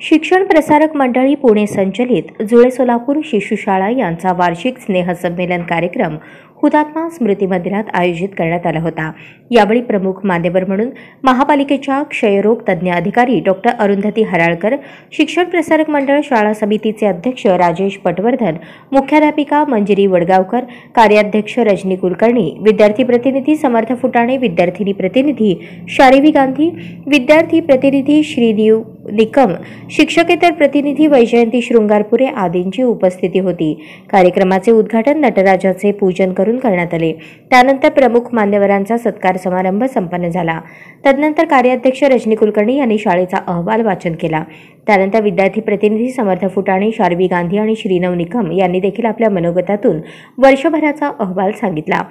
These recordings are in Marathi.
शिक्षण प्रसारक मंडळी पुणे संचलित जुळे सोलापूर शिशुशाळा यांचा वार्षिक स्नेहसंमेलन कार्यक्रम हुतात्मा स्मृती मंदिरात आयोजित करण्यात आला होता। यावेळी प्रमुख मान्यवर म्हणून महापालिकेच्या क्षयरोग तज्ज्ञ अधिकारी डॉक्टर अरुंधती हराळकर, शिक्षण प्रसारक मंडळ शाळा समितीचे अध्यक्ष राजेश पटवर्धन, मुख्याध्यापिका मंजिरी वडगावकर, कार्याध्यक्ष रजनी कुलकर्णी, विद्यार्थी प्रतिनिधी समर्थ फुटाणे, विद्यार्थिनी प्रतिनिधी शारिवी गांधी, विद्यार्थी प्रतिनिधी श्रीदेव निकम, शिक्षकेतर प्रतिनिधी वैजयंती शृंगारपुरे आदींची उपस्थिती होती। कार्यक्रमाचे उद्घाटन नटराजाचे पूजन करून करण्यात आले। त्यानंतर प्रमुख मान्यवरांचा सत्कार समारंभ संपन्न झाला। तदनंतर कार्याध्यक्ष रजनी कुलकर्णी यांनी शाळेचा अहवाल वाचन केला। त्यानंतर विद्यार्थी प्रतिनिधी समर्थ फुटाणे, शारवी गांधी आणि श्रीनव निकम यांनी देखील आपल्या मनोगतातून वर्षभराचा अहवाल सांगितला।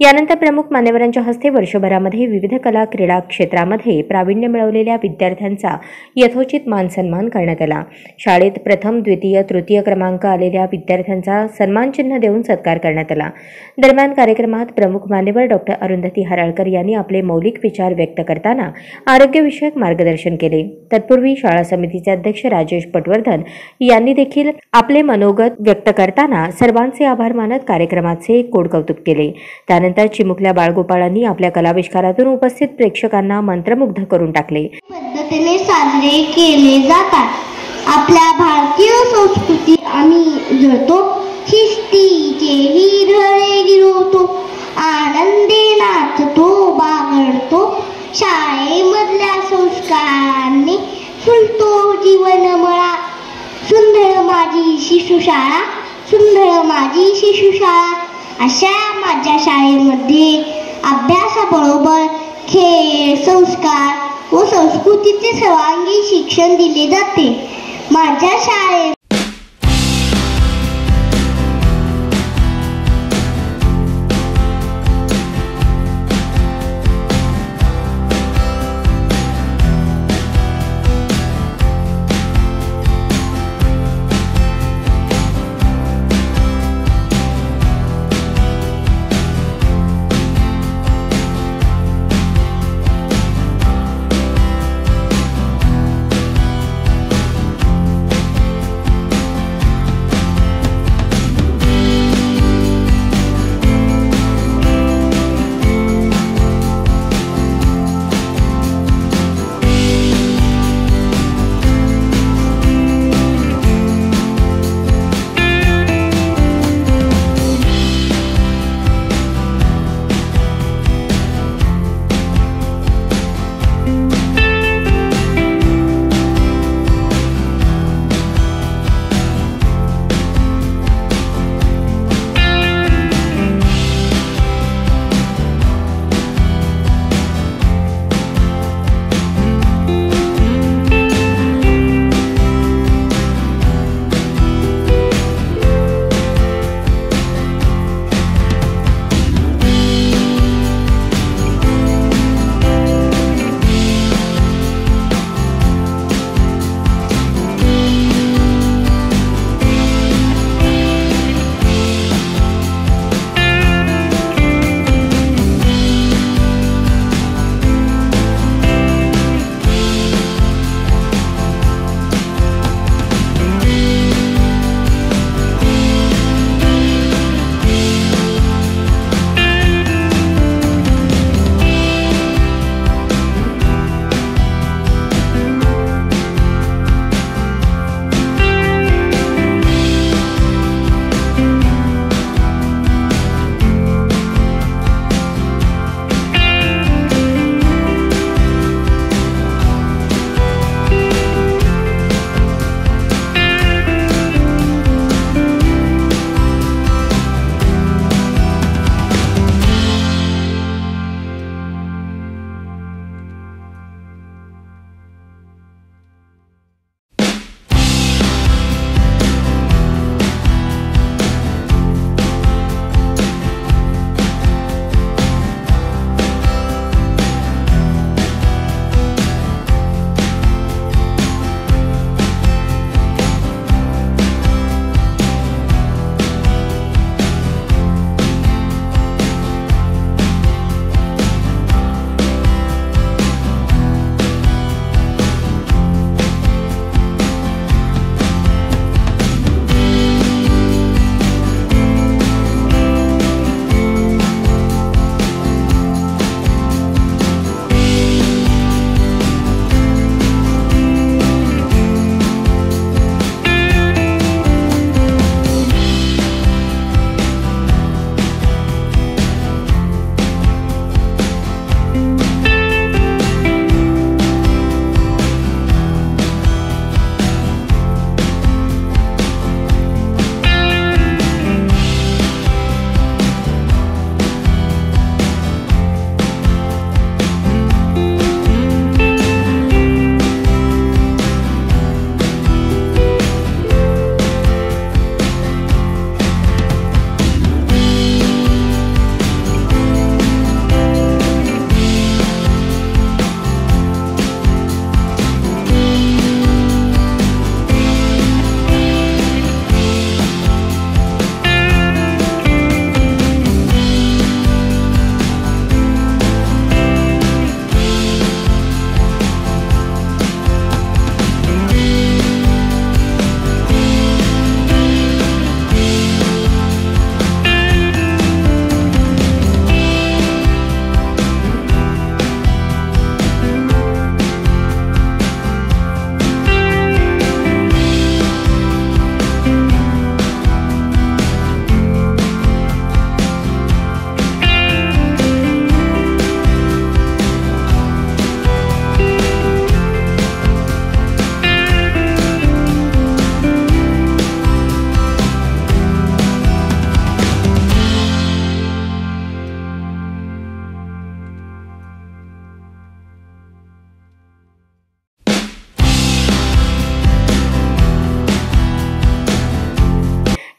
यानंतर प्रमुख मान्यवरांच्या हस्ते वर्षभरामध्ये विविध कला क्रीडा क्षेत्रामध्ये प्रावीण्य मिळवलेल्या विद्यार्थ्यांचा यथोचित मानसन्मान करण्यात आला। शाळेत प्रथम, द्वितीय, तृतीय क्रमांक आलेल्या विद्यार्थ्यांचा सन्मानचिन्ह देऊन सत्कार करण्यात आला। दरम्यान कार्यक्रमात प्रमुख मान्यवर डॉक्टर अरुंधती हराळकर यांनी आपले मौलिक विचार व्यक्त करताना आरोग्यविषयक मार्गदर्शन केले। तत्पूर्वी शाळा समितीचे अध्यक्ष राजेश पटवर्धन यांनी देखील आपले मनोगत व्यक्त करताना सर्वांचे आभार मानत कार्यक्रमाचे कोडकौतुक केले। त्यानंतर चिमुकल्या बाळगोपाळांनी आपल्या कलाविष्कारातून उपस्थित प्रेक्षकांना मंत्रमुग्ध करून टाकले। पद्धतीने साजरे केले जातात। आपल्या भारतीय संस्कृती आम्ही जळतो, शिस्तीचेही धडे गिरवतो, आनंदे नाचतो, बागडतो, शाळेमधल्या संस्कारांनी फुलतो जीवनमळा। सुंदर माझी शिशुशाळा, सुंदर माझी शिशुशाळा। अशा माझ्या शाळेमध्ये अभ्यासाबरोबर खेळ, संस्कार व संस्कृतीचे सर्वांगीण शिक्षण दिले जाते। माझ्या शाळेत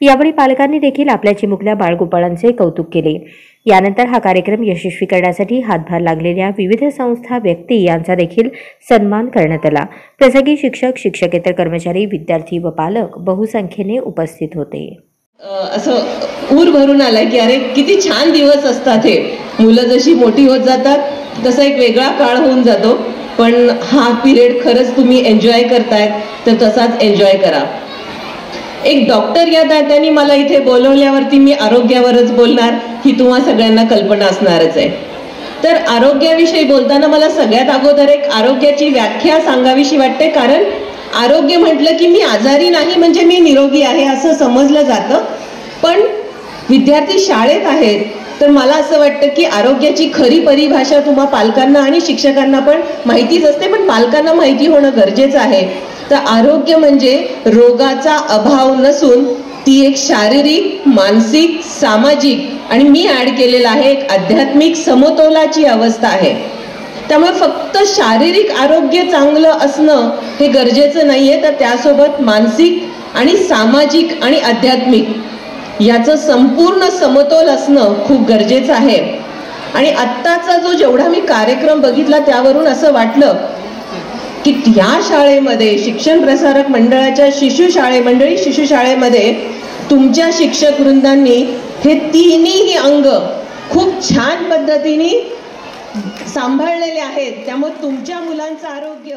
यावेळी पालकांनी देखील आपल्या चिमुकल्या बाळगोपाळांचे कौतुक केले. यानंतर हा कार्यक्रम यशस्वी करण्यासाठी हातभार लागलेल्या विविध संस्था, व्यक्ती यांचा देखील सन्मान करण्यात आला. प्रसंगी शिक्षक, शिक्षकेतर कर्मचारी, विद्यार्थी व पालक बहुसंख्येने उपस्थित होते. असं ऊर भरून आलाय की अरे किती छान दिवस असतात हे. मुलं जशी मोठी होत जातात तसा एक वेगळा काळ होऊन जातो, पण हा पिरियड खरंच तुम्ही एन्जॉय करतायत तर तसाच एन्जॉय करा. एक डॉक्टर या नात्याने मला इथे बोलवल्यावरती मी आरोग्यावरच बोलणार ही तुम्हा सगळ्यांना कल्पना असणारच आहे. तर आरोग्याविषयी बोलताना मला सगळ्यात अगोदर एक आरोग्याची व्याख्या सांगावीशी वाटते, कारण आरोग्य म्हटलं की मी आजारी नाही म्हणजे मी निरोगी आहे असं समजलं जातं. पण विद्यार्थी शाळेत आहेत तर मला असं वाटतं की आरोग्याची खरी परिभाषा तुम्हा पालकांना आणि शिक्षकांना पण माहितीच असते, पण पालकांना माहिती होणं गरजेचं आहे. तर आरोग्य म्हणजे रोगाचा अभाव नसून ती एक शारीरिक, मानसिक, सामाजिक आणि मी ऍड केलेला आहे एक आध्यात्मिक समतोलाची अवस्था आहे. त्यामुळे फक्त शारीरिक आरोग्य चांगलं असणं हे गरजेचं नाहीये, तर त्यासोबत मानसिक आणि सामाजिक आणि आध्यात्मिक याचं संपूर्ण समतोल असणं खूप गरजेचं आहे. आणि आत्ताचा जो जेवढा मी कार्यक्रम बघितला त्यावरून असं वाटलं की या शाळेमध्ये शिक्षण प्रसारक मंडळाच्या शिशु शाळेमध्ये तुमच्या शिक्षक वृंदांनी हे तिन्ही अंग खूप छान पद्धतीने सांभाळलेले आहेत. त्यामुळे तुमच्या मुलांचं आरोग्य